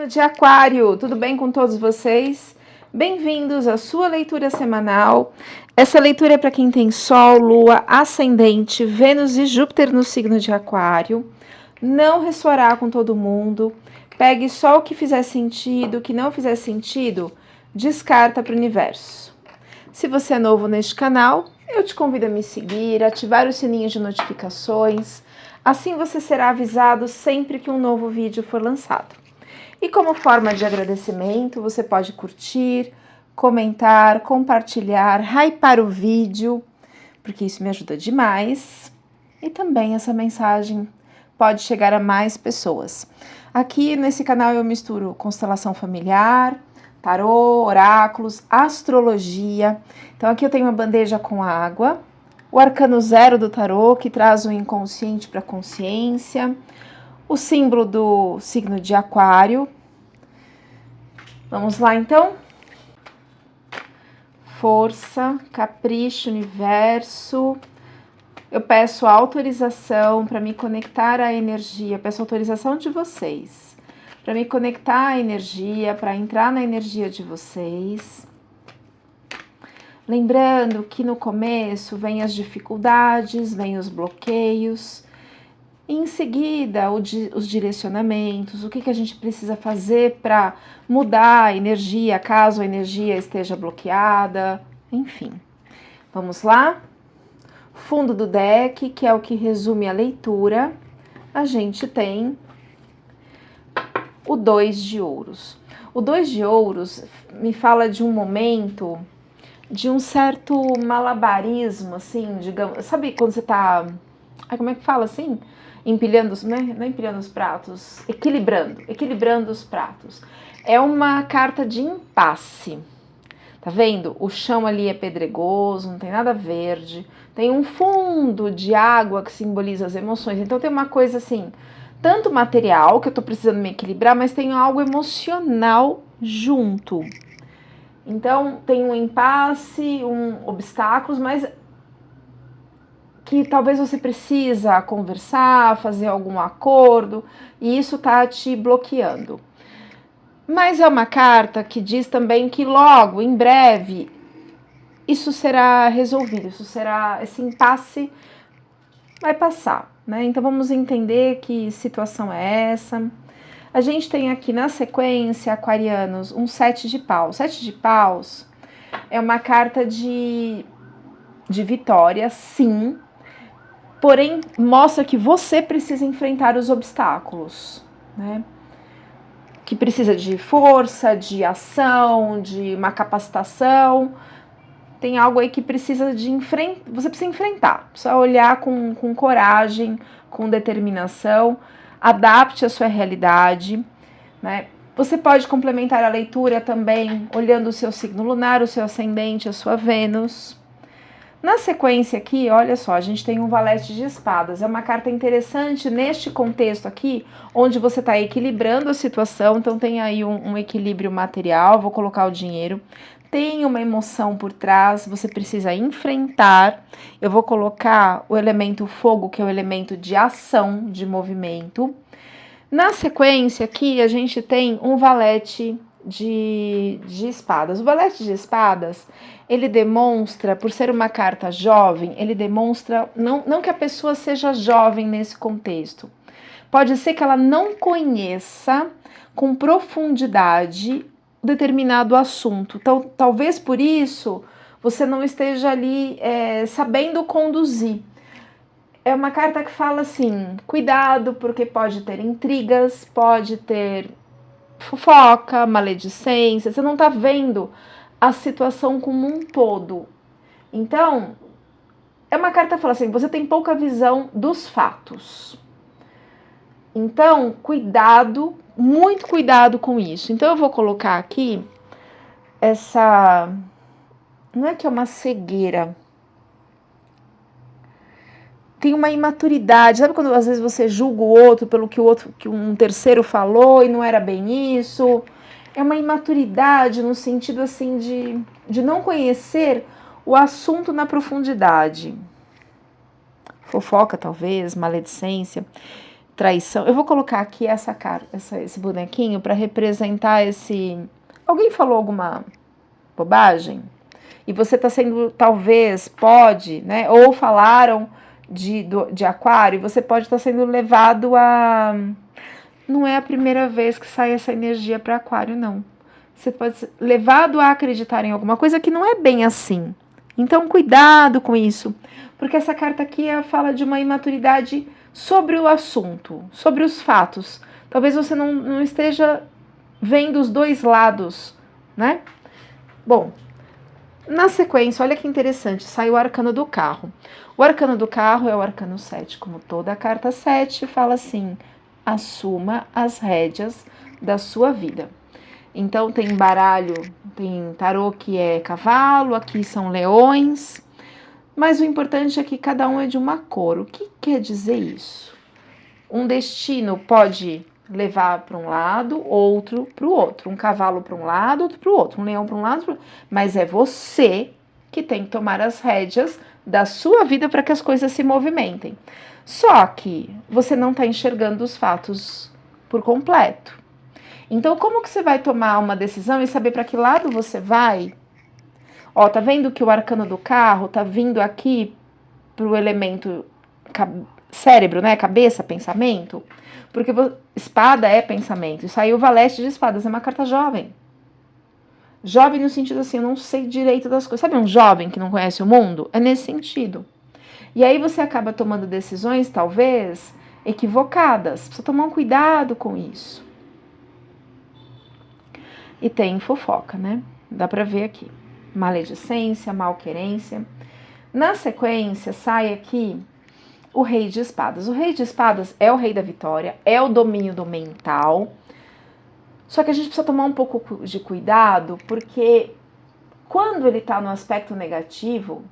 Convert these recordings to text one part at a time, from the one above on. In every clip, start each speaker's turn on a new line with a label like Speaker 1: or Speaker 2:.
Speaker 1: Signo de Aquário, tudo bem com todos vocês? Bem-vindos à sua leitura semanal. Essa leitura é para quem tem Sol, Lua, Ascendente, Vênus e Júpiter no signo de Aquário. Não ressoará com todo mundo. Pegue só o que fizer sentido, o que não fizer sentido, descarta para o universo. Se você é novo neste canal, eu te convido a me seguir, ativar o sininho de notificações. Assim você será avisado sempre que um novo vídeo for lançado. E como forma de agradecimento, você pode curtir, comentar, compartilhar, hypar o vídeo, porque isso me ajuda demais. E também essa mensagem pode chegar a mais pessoas. Aqui nesse canal eu misturo constelação familiar, tarô, oráculos, astrologia. Então aqui eu tenho uma bandeja com água, o arcano 0 do tarô, que traz o inconsciente para a consciência, o símbolo do signo de Aquário. Vamos lá, então? Força, capricho, universo. Eu peço autorização para me conectar à energia, peço autorização de vocês, para me conectar à energia, para entrar na energia de vocês. Lembrando que no começo vem as dificuldades, vem os bloqueios, e em seguida os direcionamentos, o que a gente precisa fazer para mudar a energia, caso a energia esteja bloqueada, enfim. Vamos lá? Fundo do deck, que é o que resume a leitura, a gente tem o 2 de ouros. O 2 de ouros me fala de um momento, de um certo malabarismo, assim, digamos, sabe quando você tá, como é que fala assim? Empilhando, né? Não empilhando os pratos, equilibrando os pratos. É uma carta de impasse. Tá vendo? O chão ali é pedregoso, não tem nada verde. Tem um fundo de água que simboliza as emoções. Então tem uma coisa assim, tanto material, que eu tô precisando me equilibrar, mas tem algo emocional junto. Então tem um impasse, obstáculos, mas que talvez você precisa conversar, fazer algum acordo, e isso tá te bloqueando. Mas é uma carta que diz também que logo, em breve, isso será resolvido, esse impasse vai passar, né? Então vamos entender que situação é essa. A gente tem aqui na sequência, aquarianos, um 7 de paus. 7 de paus é uma carta de vitória, sim, porém mostra que você precisa enfrentar os obstáculos, né? Que precisa de força, de ação, de uma capacitação. Tem algo aí que precisa de você precisa enfrentar, precisa olhar com coragem, com determinação, adapte a sua realidade, né? Você pode complementar a leitura também olhando o seu signo lunar, o seu ascendente, a sua Vênus. Na sequência aqui, olha só, a gente tem um valete de espadas. É uma carta interessante neste contexto aqui, onde você está equilibrando a situação. Então tem aí um equilíbrio material, vou colocar o dinheiro. Tem uma emoção por trás, você precisa enfrentar. Eu vou colocar o elemento fogo, que é o elemento de ação, de movimento. Na sequência aqui, a gente tem um valete de espadas. O valete de espadas, ele demonstra, por ser uma carta jovem, ele demonstra, não que a pessoa seja jovem nesse contexto. Pode ser que ela não conheça com profundidade determinado assunto. Então, talvez por isso você não esteja ali sabendo conduzir. É uma carta que fala assim, cuidado, porque pode ter intrigas, pode ter fofoca, maledicência, você não tá vendo a situação como um todo. Então, é uma carta que fala assim, você tem pouca visão dos fatos. Então, cuidado, muito cuidado com isso. Então, eu vou colocar aqui não é que é uma cegueira, tem uma imaturidade, sabe quando às vezes você julga o outro pelo que um terceiro falou e não era bem isso? É uma imaturidade no sentido assim de não conhecer o assunto na profundidade. Fofoca talvez, maledicência. traição. Eu vou colocar aqui esse bonequinho para representar esse... Alguém falou alguma bobagem? E você está sendo, talvez, pode, né? Ou falaram de aquário, você pode estar sendo levado a... Não é a primeira vez que sai essa energia para aquário, não. Você pode ser levado a acreditar em alguma coisa que não é bem assim. Então, cuidado com isso. Porque essa carta aqui fala de uma imaturidade sobre o assunto, sobre os fatos. Talvez você não esteja vendo os dois lados, né? Bom, na sequência, olha que interessante, sai o arcano do carro. O arcano do carro é o arcano 7, como toda a carta 7, fala assim: assuma as rédeas da sua vida. Então tem baralho, tem tarô que é cavalo, aqui são leões, mas o importante é que cada um é de uma cor. O que quer dizer isso? Um destino pode levar para um lado, outro para o outro. Um cavalo para um lado, outro para o outro. Um leão para um lado, mas é você que tem que tomar as rédeas da sua vida para que as coisas se movimentem. Só que você não está enxergando os fatos por completo. Então, como que você vai tomar uma decisão e saber para que lado você vai? Ó, tá vendo que o arcano do carro tá vindo aqui pro elemento cérebro, né? Cabeça, pensamento. Porque espada é pensamento. E saiu o valete de espadas, é uma carta jovem. Jovem no sentido assim, eu não sei direito das coisas. Sabe um jovem que não conhece o mundo? É nesse sentido. E aí você acaba tomando decisões, talvez, equivocadas. Precisa tomar um cuidado com isso. E tem fofoca, né? Dá pra ver aqui. Maledicência, malquerência. Na sequência, sai aqui o rei de espadas. O rei de espadas é o rei da vitória, é o domínio do mental. Só que a gente precisa tomar um pouco de cuidado, porque quando ele tá no aspecto negativo,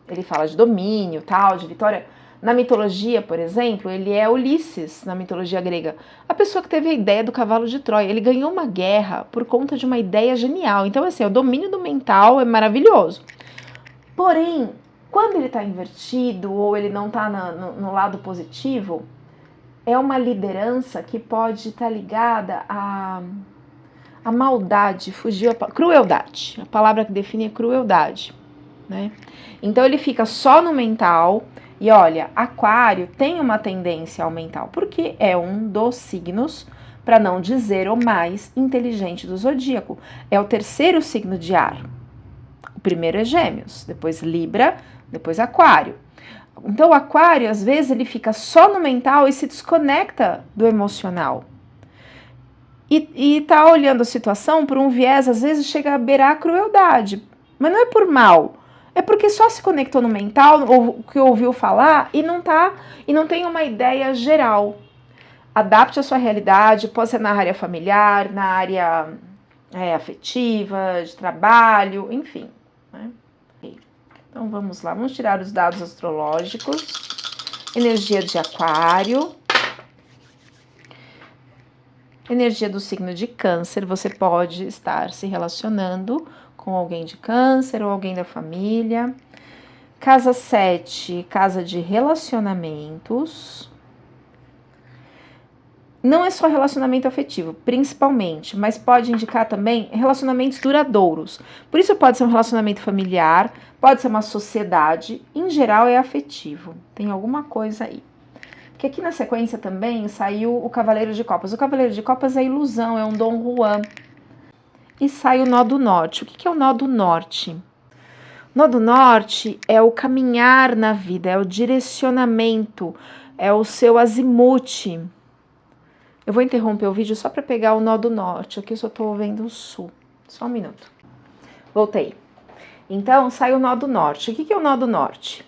Speaker 1: ele fala de domínio, tal, de vitória. Na mitologia, por exemplo, ele é Ulisses, na mitologia grega. A pessoa que teve a ideia do cavalo de Troia. Ele ganhou uma guerra por conta de uma ideia genial. Então, assim, o domínio do mental é maravilhoso. Porém, quando ele está invertido ou ele não está no lado positivo, é uma liderança que pode estar ligada à maldade, fugiu a crueldade. A palavra que define é crueldade, né? Então, ele fica só no mental. E olha, aquário tem uma tendência ao mental, porque é um dos signos, para não dizer o mais inteligente do zodíaco. É o terceiro signo de ar. O primeiro é Gêmeos, depois Libra, depois Aquário. Então o Aquário, às vezes, ele fica só no mental e se desconecta do emocional. E tá olhando a situação por um viés, às vezes chega a beirar a crueldade. Mas não é por mal. É porque só se conectou no mental, ou que ouviu falar, e não tem uma ideia geral. Adapte a sua realidade, pode ser na área familiar, na área afetiva, de trabalho, enfim. Né? Então vamos lá, vamos tirar os dados astrológicos. Energia de Aquário. Energia do signo de Câncer, você pode estar se relacionando com alguém de Câncer ou alguém da família. Casa 7, casa de relacionamentos. Não é só relacionamento afetivo, principalmente, mas pode indicar também relacionamentos duradouros. Por isso pode ser um relacionamento familiar, pode ser uma sociedade, em geral é afetivo. Tem alguma coisa aí. Que aqui na sequência também saiu o Cavaleiro de Copas. O Cavaleiro de Copas é ilusão, é um Dom Juan. E sai o Nó do Norte. O que é o Nó do Norte? O Nó do Norte é o caminhar na vida, é o direcionamento, é o seu azimuth. Eu vou interromper o vídeo só para pegar o Nó do Norte. Aqui eu só estou vendo o Sul. Só um minuto. Voltei. Então, sai o Nó do Norte. O que é o Nó do Norte?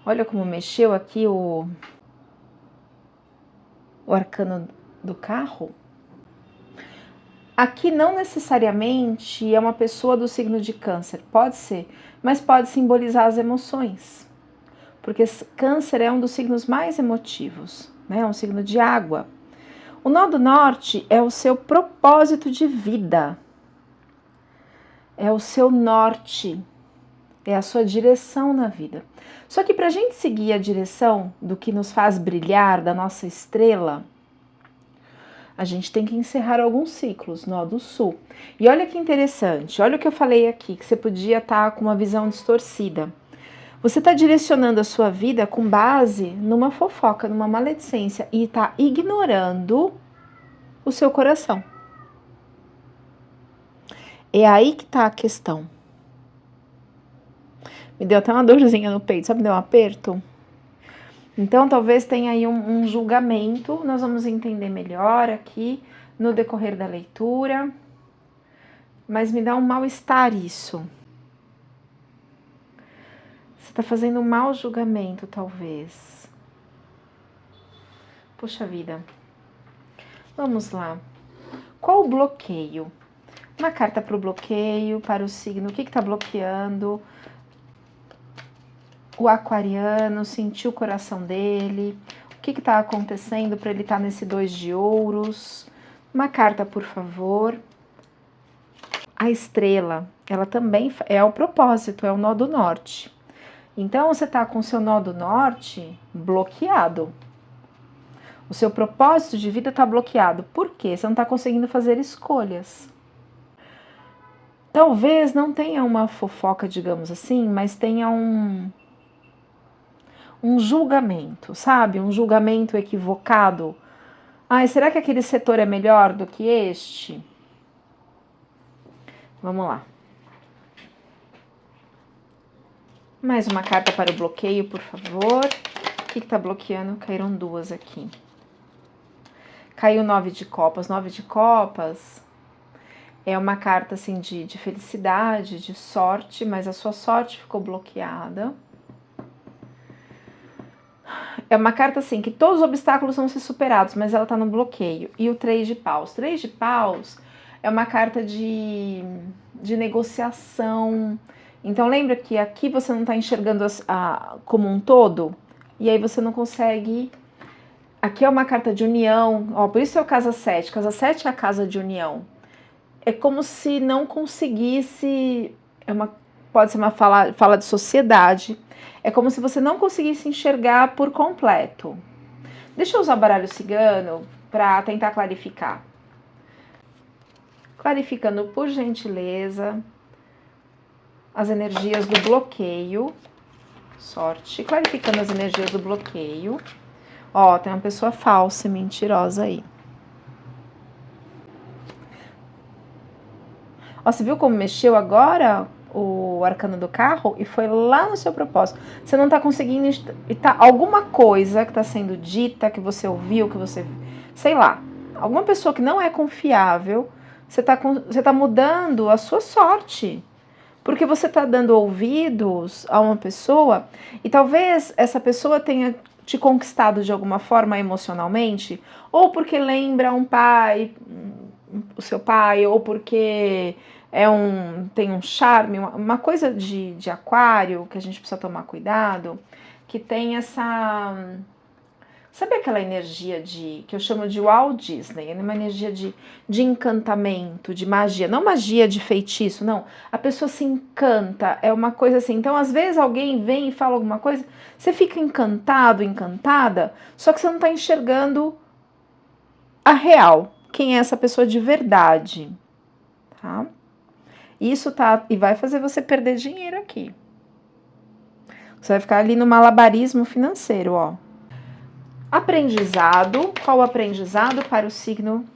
Speaker 1: Olha como mexeu aqui o arcano do carro. Aqui não necessariamente é uma pessoa do signo de Câncer, pode ser, mas pode simbolizar as emoções, porque Câncer é um dos signos mais emotivos, né? É um signo de água. O Nó do Norte é o seu propósito de vida, é o seu norte, é a sua direção na vida. Só que para a gente seguir a direção do que nos faz brilhar, da nossa estrela, a gente tem que encerrar alguns ciclos, nó do sul. E olha que interessante, olha o que eu falei aqui, que você podia estar com uma visão distorcida. Você está direcionando a sua vida com base numa fofoca, numa maledicência, e está ignorando o seu coração. É aí que está a questão. Me deu até uma dorzinha no peito, sabe? Me deu um aperto. Então, talvez tenha aí um julgamento. Nós vamos entender melhor aqui no decorrer da leitura. Mas me dá um mal-estar isso. Você está fazendo um mau julgamento, talvez. Poxa vida. Vamos lá. Qual o bloqueio? Uma carta para o bloqueio, para o signo. O que está bloqueando? O aquariano, sentiu o coração dele. O que está acontecendo para ele estar nesse 2 de ouros? Uma carta, por favor. A estrela, ela também é o propósito, é o nó do norte. Então, você está com o seu nó do norte bloqueado. O seu propósito de vida está bloqueado. Por quê? Você não está conseguindo fazer escolhas. Talvez não tenha uma fofoca, digamos assim, mas tenha um julgamento, sabe? Um julgamento equivocado. Ai, será que aquele setor é melhor do que este? Vamos lá. Mais uma carta para o bloqueio, por favor. O que está bloqueando? Caíram 2 aqui. Caiu 9 de copas. 9 de copas é uma carta assim de felicidade, de sorte, mas a sua sorte ficou bloqueada. É uma carta assim que todos os obstáculos vão ser superados, mas ela está no bloqueio. E o 3 de paus. 3 de paus é uma carta de negociação. Então lembra que aqui você não está enxergando como um todo? E aí você não consegue... Aqui é uma carta de união, ó, por isso é o casa 7. Casa 7 é a casa de união. É como se não conseguisse... pode ser uma fala de sociedade. É como se você não conseguisse enxergar por completo. Deixa eu usar o baralho cigano para tentar clarificar. Clarificando, por gentileza, as energias do bloqueio. Sorte. Clarificando as energias do bloqueio. Ó, tem uma pessoa falsa e mentirosa aí. Ó, você viu como mexeu agora o arcano do carro e foi lá no seu propósito? Você não tá conseguindo... alguma coisa que tá sendo dita, que você ouviu, que você... Sei lá. Alguma pessoa que não é confiável, você tá mudando a sua sorte. Porque você tá dando ouvidos a uma pessoa e talvez essa pessoa tenha te conquistado de alguma forma emocionalmente, ou porque lembra um pai, o seu pai, ou porque tem um charme, uma coisa de aquário que a gente precisa tomar cuidado, que tem essa... Sabe aquela energia que eu chamo de Walt Disney? É uma energia de encantamento, de magia. Não magia de feitiço, não. A pessoa se encanta, é uma coisa assim. Então, às vezes, alguém vem e fala alguma coisa, você fica encantado, encantada, só que você não está enxergando a real. Quem é essa pessoa de verdade, tá? Isso e vai fazer você perder dinheiro aqui. Você vai ficar ali no malabarismo financeiro, ó. Aprendizado. Qual o aprendizado para o signo?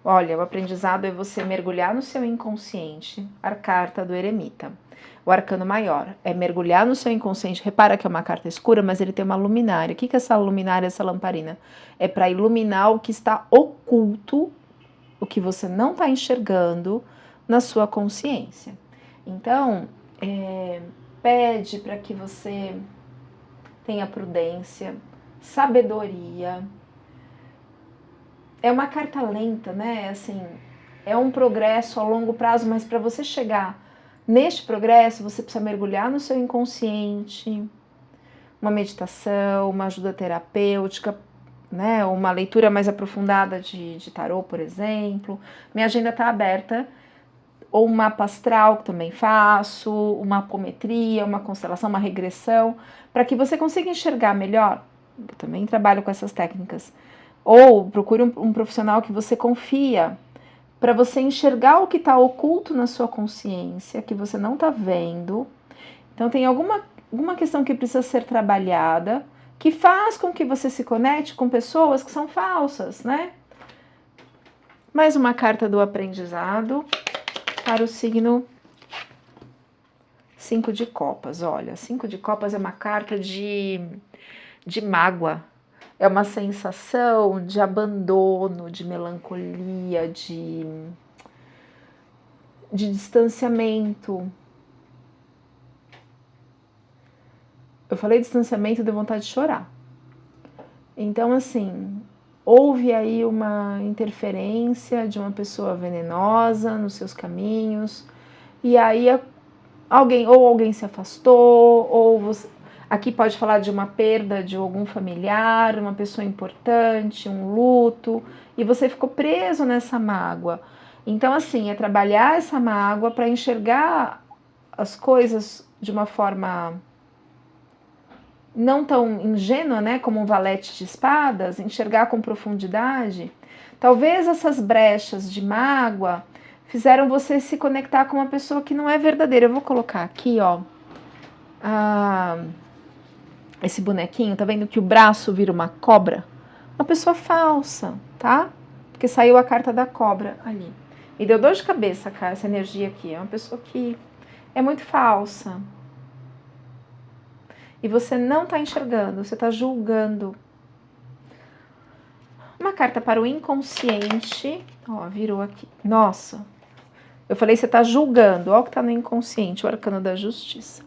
Speaker 1: Olha, o aprendizado é você mergulhar no seu inconsciente. A carta do eremita. O arcano maior é mergulhar no seu inconsciente. Repara que é uma carta escura, mas ele tem uma luminária. O que é essa luminária, essa lamparina? É para iluminar o que está oculto, o que você não está enxergando na sua consciência. Então, pede para que você tenha prudência, sabedoria. É uma carta lenta, né? Assim, é um progresso a longo prazo, mas para você chegar neste progresso, você precisa mergulhar no seu inconsciente, uma meditação, uma ajuda terapêutica, né? Uma leitura mais aprofundada de tarô, por exemplo. Minha agenda está aberta. ou um mapa astral, que também faço, uma apometria, uma constelação, uma regressão, para que você consiga enxergar melhor. Eu também trabalho com essas técnicas. Ou procure um profissional que você confia, para você enxergar o que está oculto na sua consciência, que você não está vendo. Então tem alguma questão que precisa ser trabalhada, que faz com que você se conecte com pessoas que são falsas, né? Mais uma carta do aprendizado para o signo 5 de copas. Olha, 5 de copas é uma carta de mágoa. É uma sensação de abandono, de melancolia, de distanciamento. Eu falei distanciamento, deu vontade de chorar. Então, assim, houve aí uma interferência de uma pessoa venenosa nos seus caminhos, e aí alguém se afastou, ou você, aqui pode falar de uma perda de algum familiar, uma pessoa importante, um luto, e você ficou preso nessa mágoa. Então, assim, é trabalhar essa mágoa para enxergar as coisas de uma forma não tão ingênua, né, como um valete de espadas, enxergar com profundidade. Talvez essas brechas de mágoa fizeram você se conectar com uma pessoa que não é verdadeira. Eu vou colocar aqui, ó, esse bonequinho, tá vendo que o braço vira uma cobra? Uma pessoa falsa, tá? Porque saiu a carta da cobra ali. Me deu dor de cabeça, cara, essa energia aqui. É uma pessoa que é muito falsa. E você não está enxergando, você está julgando. Uma carta para o inconsciente. Ó, virou aqui. Nossa, eu falei você está julgando. Olha o que está no inconsciente, o arcano da justiça.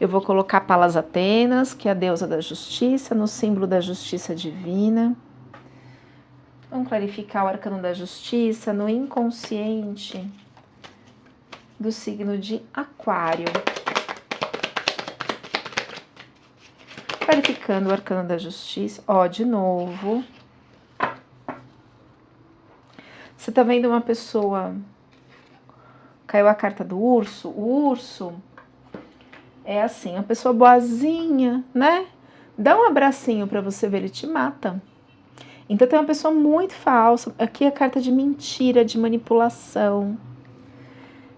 Speaker 1: Eu vou colocar Palas Atenas, que é a deusa da justiça, no símbolo da justiça divina. Vamos clarificar o arcano da justiça no inconsciente do signo de Aquário. Clarificando o arcano da justiça. Ó, de novo. Você tá vendo uma pessoa... Caiu a carta do urso. O urso é assim, uma pessoa boazinha, né? Dá um abracinho pra você ver, ele te mata. Então tem uma pessoa muito falsa. Aqui é a carta de mentira, de manipulação.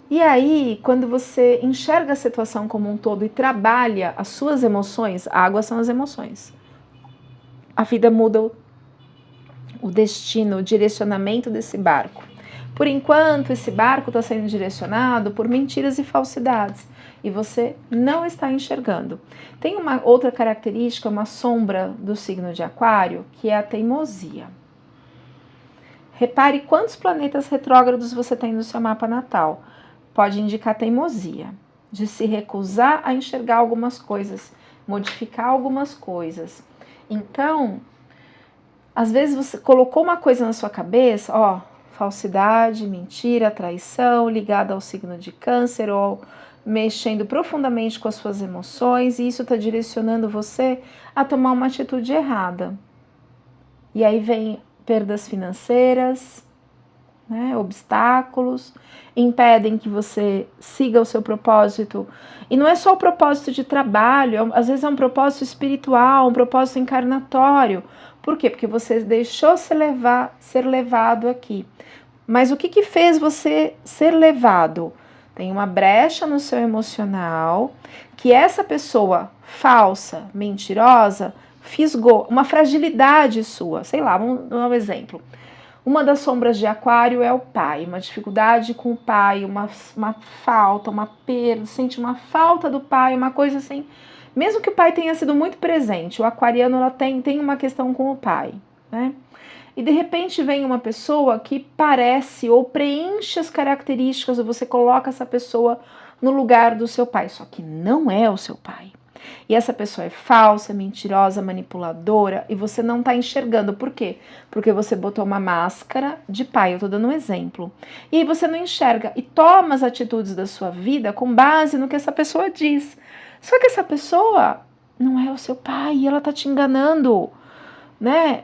Speaker 1: E aí, quando você enxerga a situação como um todo e trabalha as suas emoções, a água são as emoções. A vida muda o destino, o direcionamento desse barco. Por enquanto, esse barco está sendo direcionado por mentiras e falsidades. E você não está enxergando. Tem uma outra característica, uma sombra do signo de Aquário, que é a teimosia. Repare quantos planetas retrógrados você tem no seu mapa natal. Pode indicar teimosia, de se recusar a enxergar algumas coisas, modificar algumas coisas. Então, às vezes você colocou uma coisa na sua cabeça, ó, falsidade, mentira, traição, ligada ao signo de Câncer, ou mexendo profundamente com as suas emoções, e isso está direcionando você a tomar uma atitude errada. E aí vem perdas financeiras, né, obstáculos, impedem que você siga o seu propósito. E não é só o propósito de trabalho, às vezes é um propósito espiritual, um propósito encarnatório. Por quê? Porque você deixou ser levado aqui. Mas o que fez você ser levado? Tem uma brecha no seu emocional que essa pessoa falsa, mentirosa, fisgou, uma fragilidade sua. Sei lá, vamos dar um exemplo. Uma das sombras de Aquário é o pai, uma dificuldade com o pai, uma falta, uma perda, sente uma falta do pai, uma coisa assim. Mesmo que o pai tenha sido muito presente, o aquariano ela tem uma questão com o pai, né? E de repente vem uma pessoa que parece ou preenche as características, ou você coloca essa pessoa no lugar do seu pai, só que não é o seu pai. E essa pessoa é falsa, mentirosa, manipuladora, e você não está enxergando. Por quê? Porque você botou uma máscara de pai, eu estou dando um exemplo. E aí você não enxerga e toma as atitudes da sua vida com base no que essa pessoa diz. Só que essa pessoa não é o seu pai e ela está te enganando, né?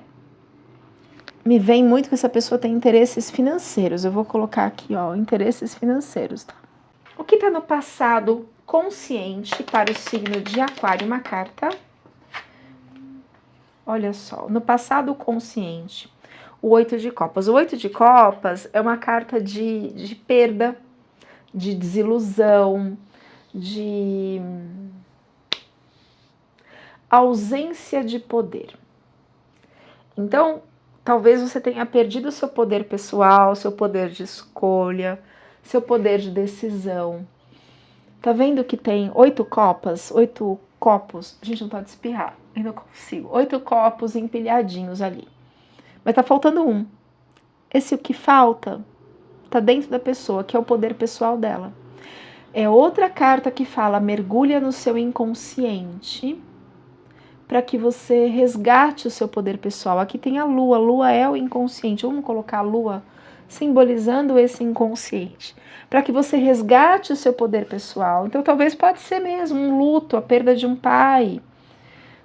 Speaker 1: me vem muito que essa pessoa tem interesses financeiros. Eu vou colocar aqui, ó, interesses financeiros, tá? O que está no passado consciente para o signo de Aquário? Uma carta. Olha só, no passado consciente, o 8 de copas. O 8 de copas é uma carta de perda, de desilusão, de ausência de poder. Então, talvez você tenha perdido o seu poder pessoal, seu poder de escolha, seu poder de decisão. Tá vendo que tem 8 copas, 8 copos? A gente não pode espirrar, eu não consigo. 8 copos empilhadinhos ali. Mas tá faltando um. Esse o que falta tá dentro da pessoa, que é o poder pessoal dela. É outra carta que fala: mergulha no seu inconsciente para que você resgate o seu poder pessoal. Aqui tem a lua é o inconsciente. Vamos colocar a lua simbolizando esse inconsciente, para que você resgate o seu poder pessoal. Então talvez pode ser mesmo um luto, a perda de um pai,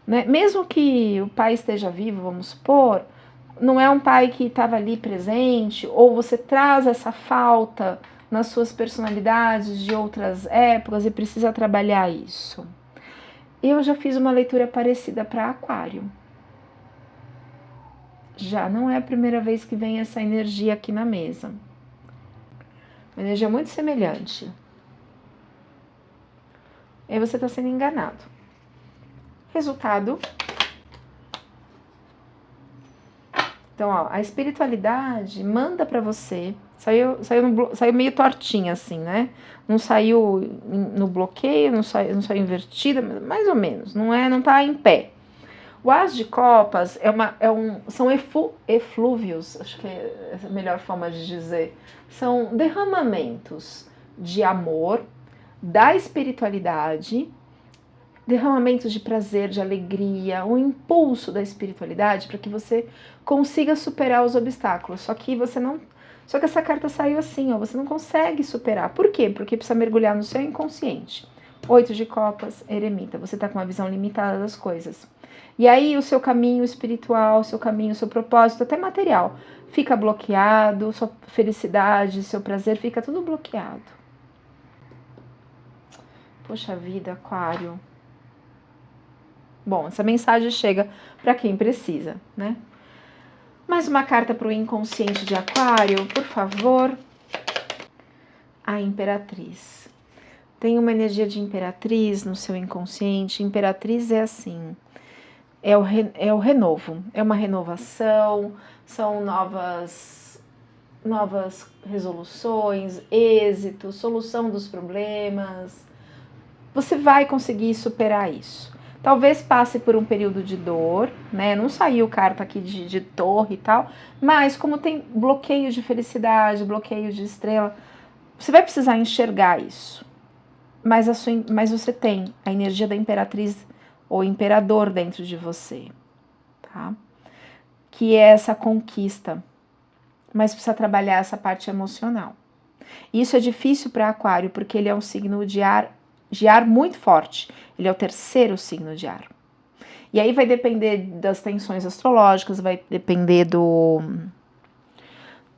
Speaker 1: né? Mesmo que o pai esteja vivo, vamos supor, não é um pai que estava ali presente, ou você traz essa falta nas suas personalidades de outras épocas e precisa trabalhar isso. Eu já fiz uma leitura parecida para Aquário. Já não é a primeira vez que vem essa energia aqui na mesa. Uma energia muito semelhante. Aí você está sendo enganado. Resultado. Então, ó, a espiritualidade manda para você. Saiu meio tortinha assim, né? Não saiu no bloqueio, não saiu invertida, mais ou menos. Não tá em pé. O As de Copas são eflúvios, acho que é a melhor forma de dizer. São derramamentos de amor, da espiritualidade, derramamentos de prazer, de alegria, um impulso da espiritualidade para que você consiga superar os obstáculos. Só que essa carta saiu assim, ó, você não consegue superar. Por quê? Porque precisa mergulhar no seu inconsciente. 8 de copas, eremita, você está com uma visão limitada das coisas. E aí o seu caminho espiritual, seu propósito, até material, fica bloqueado, sua felicidade, seu prazer, fica tudo bloqueado. Poxa vida, Aquário. Bom, essa mensagem chega para quem precisa, né? Mais uma carta para o inconsciente de Aquário, por favor. A Imperatriz. Tem uma energia de Imperatriz no seu inconsciente. Imperatriz é assim, é o renovo, é uma renovação, são novas resoluções, êxito, solução dos problemas. Você vai conseguir superar isso. Talvez passe por um período de dor, né? Não saiu carta aqui de torre e tal, mas como tem bloqueio de felicidade, bloqueio de estrela, você vai precisar enxergar isso. Mas você tem a energia da Imperatriz ou Imperador dentro de você, tá? Que é essa conquista, mas precisa trabalhar essa parte emocional. Isso é difícil para Aquário, porque ele é um signo de ar muito forte. Ele é o terceiro signo de ar. E aí vai depender das tensões astrológicas, vai depender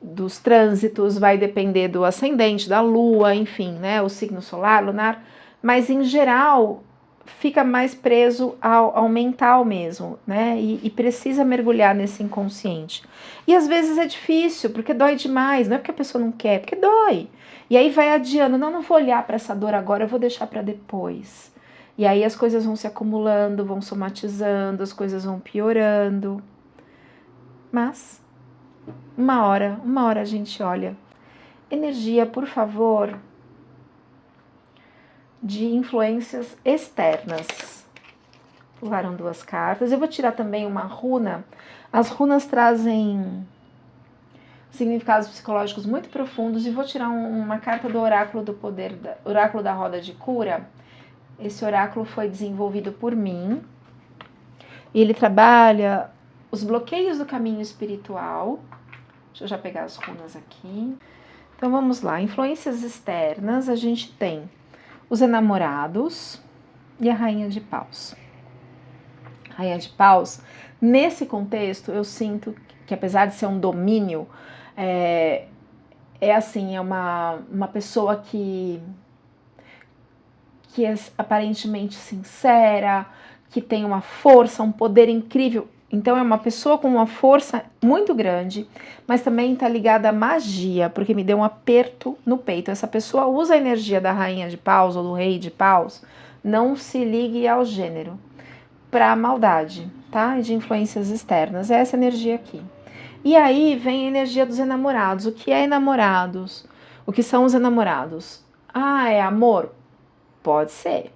Speaker 1: dos trânsitos, vai depender do ascendente, da lua, enfim, né? O signo solar, lunar. Mas, em geral, fica mais preso ao mental mesmo, né? E precisa mergulhar nesse inconsciente. E às vezes é difícil, porque dói demais. Não é porque a pessoa não quer, porque dói. E aí vai adiando. Não vou olhar para essa dor agora, eu vou deixar para depois. E aí as coisas vão se acumulando, vão somatizando, as coisas vão piorando. Mas, uma hora a gente olha. Energia, por favor, de influências externas. Pularam 2 cartas. Eu vou tirar também uma runa. As runas trazem significados psicológicos muito profundos e vou tirar uma carta do Oráculo do Poder, Oráculo da Roda de Cura. Esse oráculo foi desenvolvido por mim e ele trabalha os bloqueios do caminho espiritual. Deixa eu já pegar as runas aqui. Então vamos lá. Influências externas, a gente tem os enamorados e a Rainha de Paus. Rainha de Paus, nesse contexto, eu sinto que apesar de ser um domínio, assim, é uma pessoa que é aparentemente sincera, que tem uma força, um poder incrível. Então é uma pessoa com uma força muito grande, mas também está ligada à magia, porque me deu um aperto no peito. Essa pessoa usa a energia da rainha de paus ou do rei de paus, não se ligue ao gênero, para maldade, tá? E de influências externas, é essa energia aqui. E aí vem a energia dos enamorados. O que é enamorados? O que são os enamorados? Ah, é amor? Pode ser,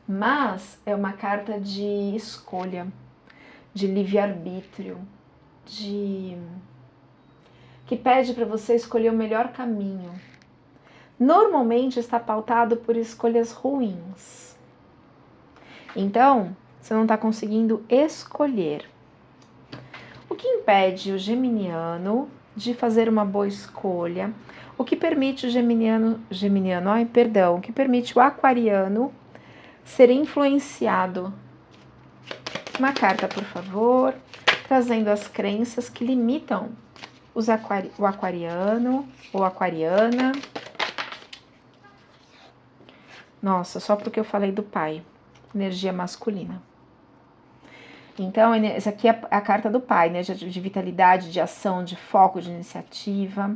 Speaker 1: mas é uma carta de escolha, de livre-arbítrio, que pede para você escolher o melhor caminho. Normalmente está pautado por escolhas ruins. Então, você não está conseguindo escolher. O que impede o geminiano de fazer uma boa escolha? O que permite o que permite o aquariano ser influenciado? Uma carta, por favor, trazendo as crenças que limitam o aquariano ou aquariana. Nossa, só porque eu falei do pai, energia masculina. Então, essa aqui é a carta do pai, né? De vitalidade, de ação, de foco, de iniciativa.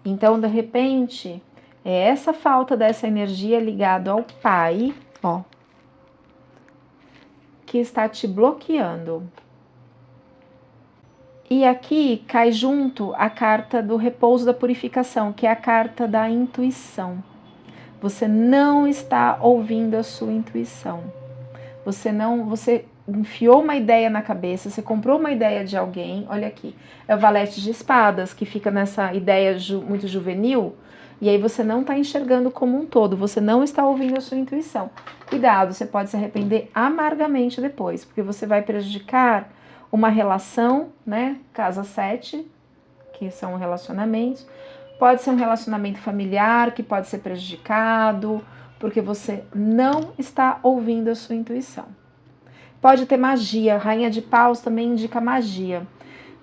Speaker 1: Então, de repente, é essa falta dessa energia ligada ao pai, ó, que está te bloqueando. E aqui cai junto a carta do repouso da purificação, que é a carta da intuição. Você não está ouvindo a sua intuição. Você enfiou uma ideia na cabeça, você comprou uma ideia de alguém, olha aqui, é o valete de espadas, que fica nessa ideia muito juvenil, e aí você não está enxergando como um todo, você não está ouvindo a sua intuição. Cuidado, você pode se arrepender amargamente depois, porque você vai prejudicar uma relação, né, casa 7, que são relacionamentos, pode ser um relacionamento familiar que pode ser prejudicado, porque você não está ouvindo a sua intuição. Pode ter magia, rainha de paus também indica magia.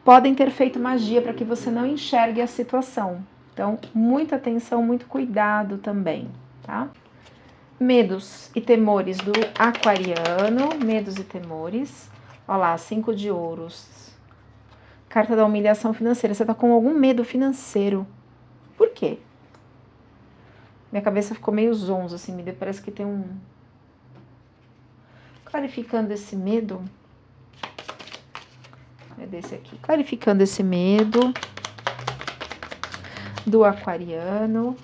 Speaker 1: Podem ter feito magia para que você não enxergue a situação. Então, muita atenção, muito cuidado também, tá? Medos e temores do aquariano, medos e temores. Olha lá, 5 de ouros. Carta da humilhação financeira. Você tá com algum medo financeiro. Por quê? Minha cabeça ficou meio zonza, assim, parece que tem um... Clarificando esse medo. É desse aqui. Clarificando esse medo do aquariano.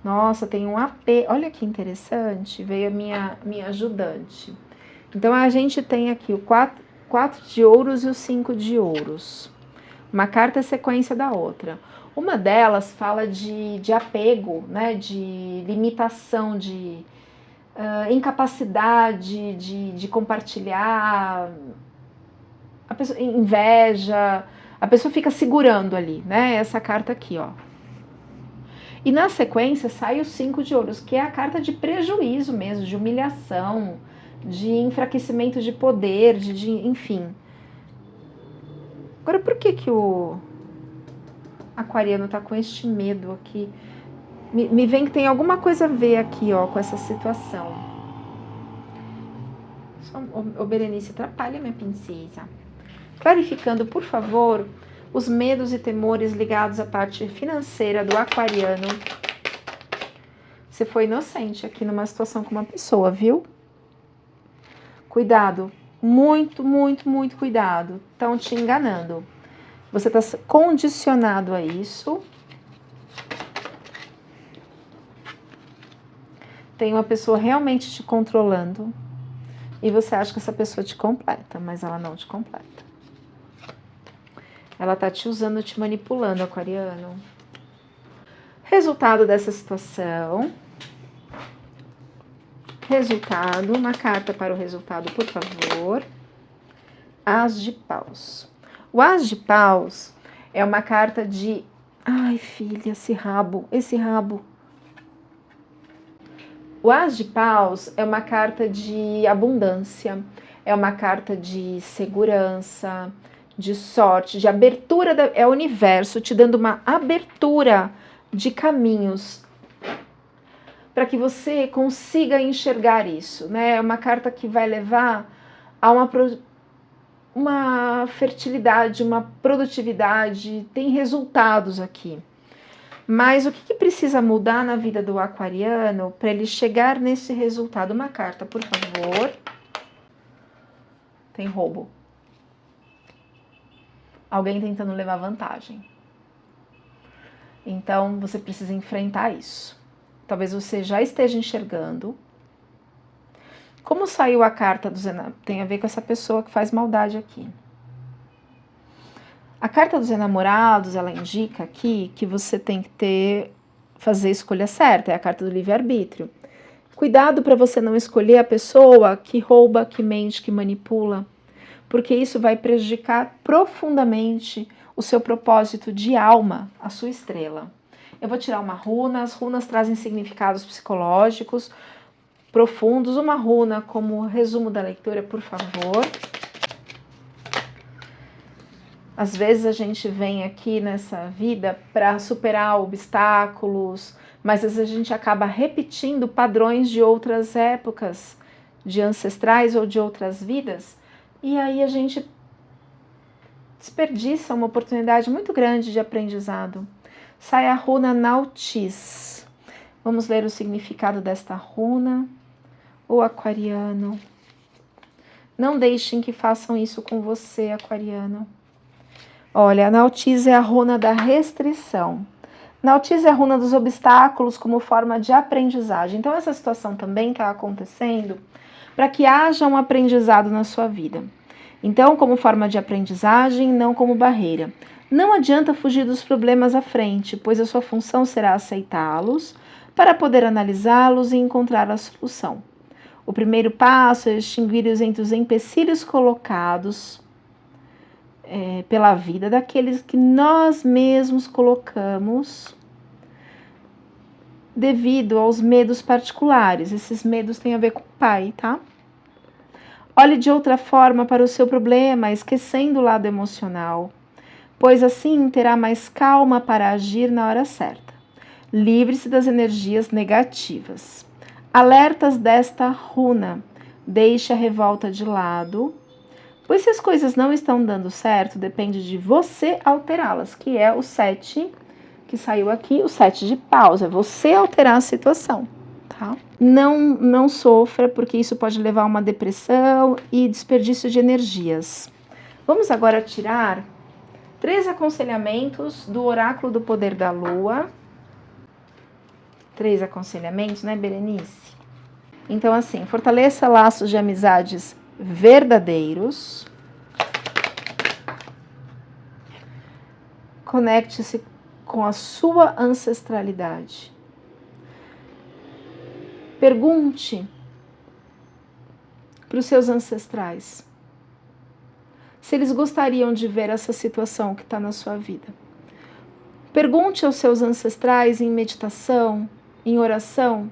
Speaker 1: Nossa, tem um AP. Olha que interessante. Veio a minha ajudante. Então, a gente tem aqui o 4 de ouros e o 5 de ouros. Uma carta é sequência da outra. Uma delas fala de apego, né? De limitação, de incapacidade de compartilhar, a pessoa, inveja, a pessoa fica segurando ali, né? Essa carta aqui, ó. E na sequência sai o 5 de ouros, que é a carta de prejuízo mesmo, de humilhação, de enfraquecimento de poder, enfim. Agora, por que o aquariano tá com este medo aqui? Me vem que tem alguma coisa a ver aqui, ó, com essa situação. Ô, Berenice, atrapalha minha princesa. Clarificando, por favor, os medos e temores ligados à parte financeira do aquariano. Você foi inocente aqui numa situação com uma pessoa, viu? Cuidado, muito, muito, muito cuidado. Estão te enganando. Você está condicionado a isso. Tem uma pessoa realmente te controlando e você acha que essa pessoa te completa, mas ela não te completa. Ela tá te usando, te manipulando, aquariano. Resultado dessa situação. Resultado, uma carta para o resultado, por favor. As de paus. O as de paus é uma carta de... Ai, filha, esse rabo. O as de paus é uma carta de abundância, é uma carta de segurança, de sorte, de abertura, é o universo te dando uma abertura de caminhos para que você consiga enxergar isso, né? É uma carta que vai levar a uma fertilidade, uma produtividade, tem resultados aqui. Mas o que precisa mudar na vida do aquariano para ele chegar nesse resultado? Uma carta, por favor. Tem roubo. Alguém tentando levar vantagem. Então, você precisa enfrentar isso. Talvez você já esteja enxergando. Como saiu a carta dos enamorados? Tem a ver com essa pessoa que faz maldade aqui. A carta dos enamorados, ela indica aqui que você tem que fazer a escolha certa. É a carta do livre-arbítrio. Cuidado para você não escolher a pessoa que rouba, que mente, que manipula, porque isso vai prejudicar profundamente o seu propósito de alma, a sua estrela. Eu vou tirar uma runa. As runas trazem significados psicológicos profundos. Uma runa como resumo da leitura, por favor. Às vezes a gente vem aqui nessa vida para superar obstáculos, mas às vezes a gente acaba repetindo padrões de outras épocas, de ancestrais ou de outras vidas, e aí a gente desperdiça uma oportunidade muito grande de aprendizado. Sai a runa Nautis. Vamos ler o significado desta runa. O aquariano. Não deixem que façam isso com você, aquariano. Olha, a Nautis é a runa da restrição. Nautis é a runa dos obstáculos como forma de aprendizagem. Então, essa situação também está acontecendo para que haja um aprendizado na sua vida. Então, como forma de aprendizagem, não como barreira. Não adianta fugir dos problemas à frente, pois a sua função será aceitá-los para poder analisá-los e encontrar a solução. O primeiro passo é distinguir entre os empecilhos colocados pela vida daqueles que nós mesmos colocamos devido aos medos particulares. Esses medos têm a ver com o pai, tá? Olhe de outra forma para o seu problema, esquecendo o lado emocional, pois assim terá mais calma para agir na hora certa. Livre-se das energias negativas. Alertas desta runa. Deixe a revolta de lado, pois se as coisas não estão dando certo, depende de você alterá-las, que é o 7 que saiu aqui, o 7 de paus, é você alterar a situação, tá? Não sofra, porque isso pode levar a uma depressão e desperdício de energias. Vamos agora tirar 3 aconselhamentos do Oráculo do Poder da Lua. 3 aconselhamentos, né, Berenice? Então, assim, fortaleça laços de amizades verdadeiros. Conecte-se com a sua ancestralidade. Pergunte para os seus ancestrais se eles gostariam de ver essa situação que está na sua vida. Pergunte aos seus ancestrais em meditação, em oração,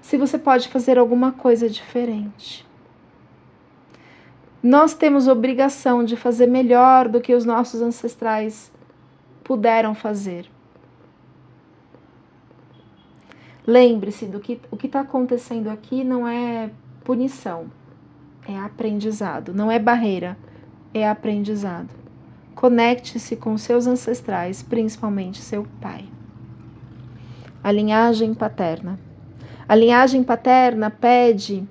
Speaker 1: se você pode fazer alguma coisa diferente. Nós temos obrigação de fazer melhor do que os nossos ancestrais puderam fazer. Lembre-se do que o que está acontecendo aqui não é punição, é aprendizado, não é barreira, é aprendizado. Conecte-se com seus ancestrais, principalmente seu pai. A linhagem paterna. A linhagem paterna pede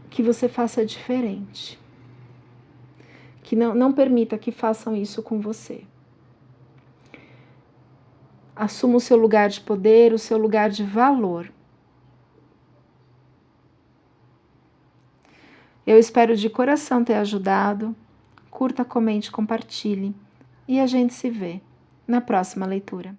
Speaker 1: que você faça diferente. Que não permita que façam isso com você. Assuma o seu lugar de poder, o seu lugar de valor. Eu espero de coração ter ajudado. Curta, comente, compartilhe. E a gente se vê na próxima leitura.